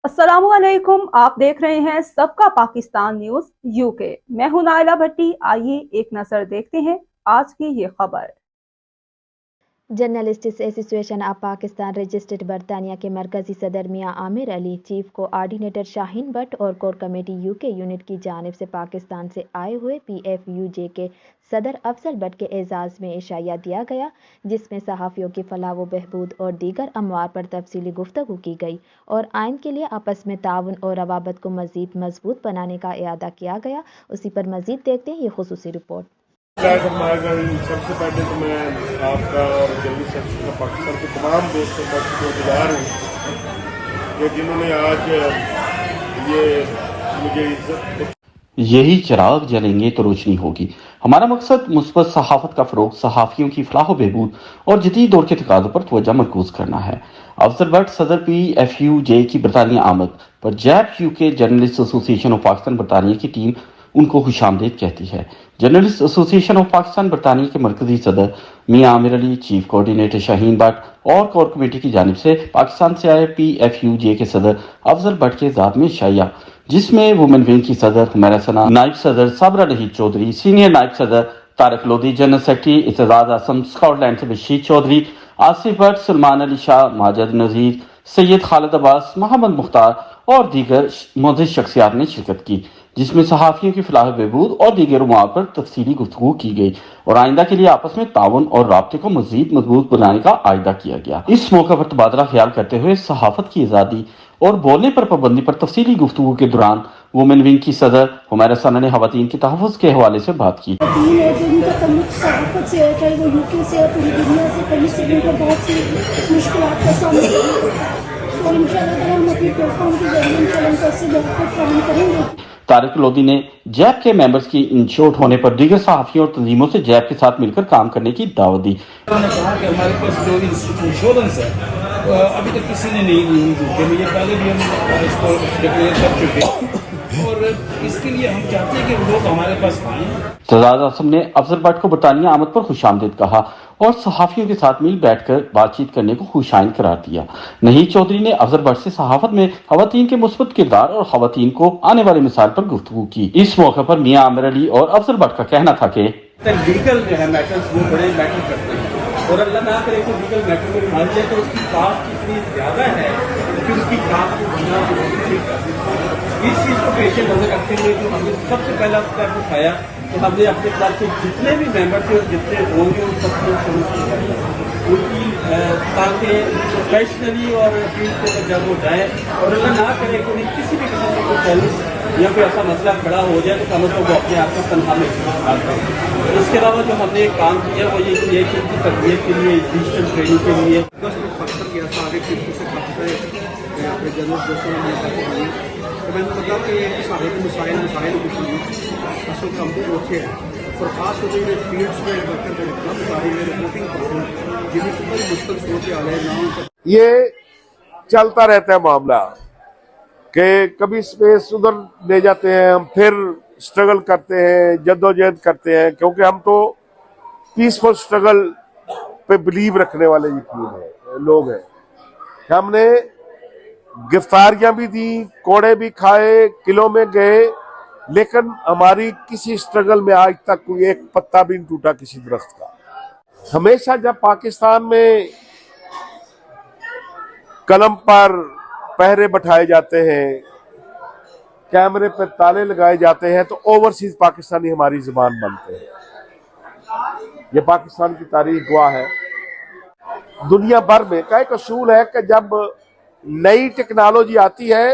अस्सलामुअलैकुम। आप देख रहे हैं सबका पाकिस्तान न्यूज यूके। मैं हूं नाइला भट्टी। आइए एक नजर देखते हैं आज की ये खबर। Journalists association of Pakistan registered बरतानिया के मरकजी सदर मियां आमिर अली, चीफ कोऑर्डिनेटर शाहीन भट्ट और कोर कमेटी यूके यूनिट की जानिब से पाकिस्तान से आए हुए PFUJ के सदर अफजल भट्ट के एजाज़ में इशाया दिया गया, जिसमें सहाफ़ियों की फलाह व बहबूद और दीगर अमवार पर तफसीली गुफ्तगू की गई और आइन के लिए आपस में ताउन और रवाबत को मज़ीद मजबूत बनाने का इरादा किया गया। उसी पर मज़ीद देखते हैं ये खुसूसी रिपोर्ट। सबसे पहले तो मैं आपका और जर्नलिस्ट सेक्शन का पाकिस्तान के तमाम दोस्तों का शुक्रगुजार हूँ कि जिन्होंने आज ये मुझे इज्जत। यही चिराग जलेंगे तो रोशनी होगी। हमारा मकसद मुस्बत सहाफत का फरोग, सहाफ़ियों की फलाह बहबूद और जदीद दौर के तकाज़ों पर तवज्जो मरकूज करना है। अफजल भट्ट सदर PFUJ की बरतानिया आमद पर JAP UK journalist association of Pakistan बरतानिया की टीम उनको खुशामदीद कहती है। जर्नलिस्ट एसोसिएशन ऑफ पाकिस्तान बरतानिया के मरकजी सदर मियां आमिर अली, चीफ कोऑर्डिनेटर शाहीन भट्ट और कोर कमेटी की जानिब से पाकिस्तान से आए PFUJ के सदर अफजल भट्ट के ज़ात में शाया, जिसमें वुमेन विंग की सदर हुमैरा सना, नायब सदर साबरा नहीद चौधरी, सीनियर नायब सदर Tariq Lodhi, general secretary Ittejaz Asam, Scotland से बशीर चौधरी, आसिफ भट्ट, सलमान अली शाह, माजिद नजीर, सैयद खालिद अब्बास, मोहम्मद मुख्तार और दीगर मोअज़्ज़ज़ शख्सियात ने शिरकत की, जिसमें सहाफ़ियों की फलाह बहबूद और दीगर उमूर पर तफसीली गुफ्तगू की गई और आइंदा के लिए आपस में ताउन और राब्ते को मज़ीद मजबूत बनाने का आयदा किया गया। इस मौके पर तबादला ख्याल करते हुए सहाफत की आज़ादी और बोलने पर पाबंदी पर तफसीली गुफ्तगू के दौरान वुमेन विंग की सदर हुमैरा सना ने खवातीन के तहफ़्फ़ुज़ के हवाले से बात की। जिनका तल्लुक सहाफ़त से है, चाहे वो यूके से है, पूरी दुनिया से, कहीं से जिनको बहुत सी मुश्किलात का सामना और इंशाअल्लाह हम अपनी प्लेटफॉर्म के जरिए इंशाअल्लाह उनको ऐसे बेहतर काम करेंगे। तारिक लोधी ने जैप के मेंबर्स की इंशोर्ट होने पर दीगर सहाफ़ियों और तंजीमों से जैप के साथ मिलकर काम करने की दावत दी। उन्होंने कहा कि हमारे पास जो इंश्योरेंस है अभी तक किसी ने नहीं ली यूके में, ये पहले भी हम इसको डिक्लेयर कर चुके हैं और इसके लिए हम चाहते हैं कि लोग हमारे पास आएँ। इत्तेजाज आसम ने अफजल भट्ट को बरतानिया आमद पर खुशामदीद कहा और सहाफ़ियों के साथ मिल बैठकर बातचीत करने को खुशाइन करार दिया। नहीद चौधरी ने अफजल भट्ट से सहाफत में खवातीन के मुस्बत किरदार और खवातीन को आने वाले मिसाल पर गुफ्तगू की। इस मौके पर मियां आमिर अली और अफजल भट्ट का कहना था कि लीगल जो है मैटर्स वो बड़े मैटर करते हैं और अल्लाह ना करे तो लीगल मैटर में मान जाए तो उसकी कास्ट इतनी ज़्यादा है कि उसकी कास्ट को बनना ठीक है। इस चीज़ को पेश नजर रखते हुए जो हमने सबसे पहला स्टेप उठाया तो हमने अपने क्लब के जितने भी मेंबर थे और जितने होंगे उन सबको शुरू किया उनकी ताकि प्रोफेशनली और फील्ड पे जब वो जाए और अल्लाह ना करे कि उन्हें किसी भी किस्म का कोई चैलेंज या कोई ऐसा मसला खड़ा हो जाए तो कम अज़ कम वो अपने आप को तनख्वाह में इस्तेमाल करें। इसके अलावा जो हमने काम किया वो ये कि उनकी तरबियत के लिए, डिजिटल ट्रेनिंग के लिए अपने जर्नलिस्ट दोस्तों ने तो मैंने बताया कि सारे मसाइल असल काम तो अच्छे हैं और खास तौर पर फील्ड्स में वर्कर कम सारी में रिपोर्टिंग पर्सन जिनकी बड़ी मुश्किल सूरत हाल है ना, ये चलता रहता है मामला कि कभी स्पेस उधर ले जाते हैं, हम फिर स्ट्रगल करते हैं, जद्दोजहद करते हैं, क्योंकि हम तो पीसफुल स्ट्रगल पे बिलीव रखने वाले लोग हैं। हमने गिरफ्तारियां भी दी, कोड़े भी खाए, किलों में गए, लेकिन हमारी किसी स्ट्रगल में आज तक कोई एक पत्ता भी नहीं टूटा किसी दरख्त का। हमेशा जब पाकिस्तान में कलम पर पहरे बैठाए जाते हैं, कैमरे पर ताले लगाए जाते हैं, तो ओवरसीज पाकिस्तानी हमारी जुबान बनते हैं। ये पाकिस्तान की तारीख गवाह है। दुनिया भर में का एक असूल है कि जब नई टेक्नोलॉजी आती है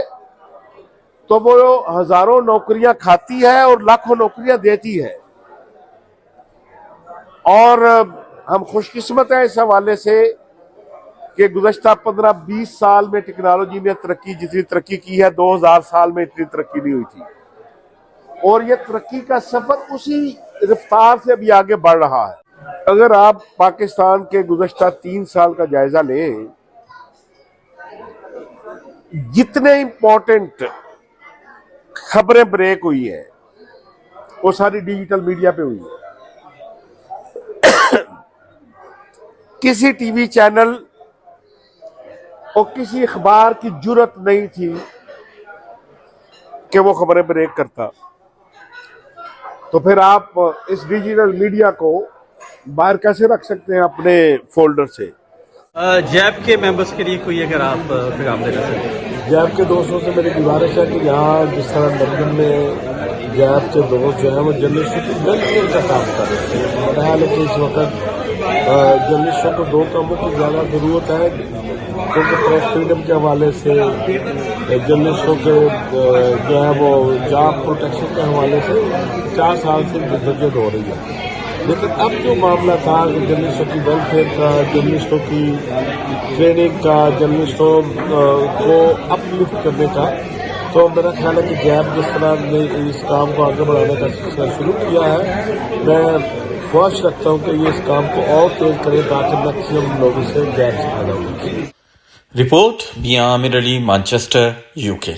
तो वो हजारों नौकरियां खाती है और लाखों नौकरियां देती है। और हम खुशकिस्मत हैं इस हवाले से कि गुज़श्ता 15-20 साल में टेक्नोलॉजी ने तरक्की जितनी तरक्की की है 2000 साल में इतनी तरक्की नहीं हुई थी और ये तरक्की का सफर उसी रफ्तार से अभी आगे बढ़ रहा है। अगर आप पाकिस्तान के गुज़श्ता 3 साल का जायजा लें, जितने इंपॉर्टेंट खबरें ब्रेक हुई है वो सारी डिजिटल मीडिया पे हुई है। किसी टीवी चैनल और किसी अखबार की जुर्रत नहीं थी कि वो खबरें ब्रेक करता, तो फिर आप इस डिजिटल मीडिया को बाहर कैसे रख सकते हैं अपने फोल्डर से। जैब के मेंबर्स के लिए कोई अगर आप पैगाम देना चाहते हैं। जैब के दोस्तों से मेरी गुजारिश है कि यहाँ जिस तरह लंदन में जैब के दोस्त जो हैं वो जर्नलिस्टों की वेलफेयर का काम कर रहे हैं। मेरा ख्याल है कि इस वक्त जर्नलिस्टों को दो कामों की ज़्यादा ज़रूरत है, क्योंकि प्रेस फ्रीडम के हवाले से जर्नलिस्टों के जो है वो जॉब प्रोटेक्शन के हवाले से 4 साल से जद्दोजहद हो रही है। लेकिन अब जो मामला था जर्नलिस्टों की वेलफेयर का, जर्नलिस्टों की ट्रेनिंग का, जर्नलिस्टों को अपलिफ्ट करने का, तो मेरा ख्याल है कि जैब जिस तरह ने इस काम को आगे बढ़ाने का सिलसिला शुरू किया है, मैं ख्वाहिश रखता हूँ कि ये इस काम को और तेज करें ताकि मैक्सिमम लोगों से जैब से फायदा हो। रिपोर्ट मियां आमिर अली, मैनचेस्टर, यूके।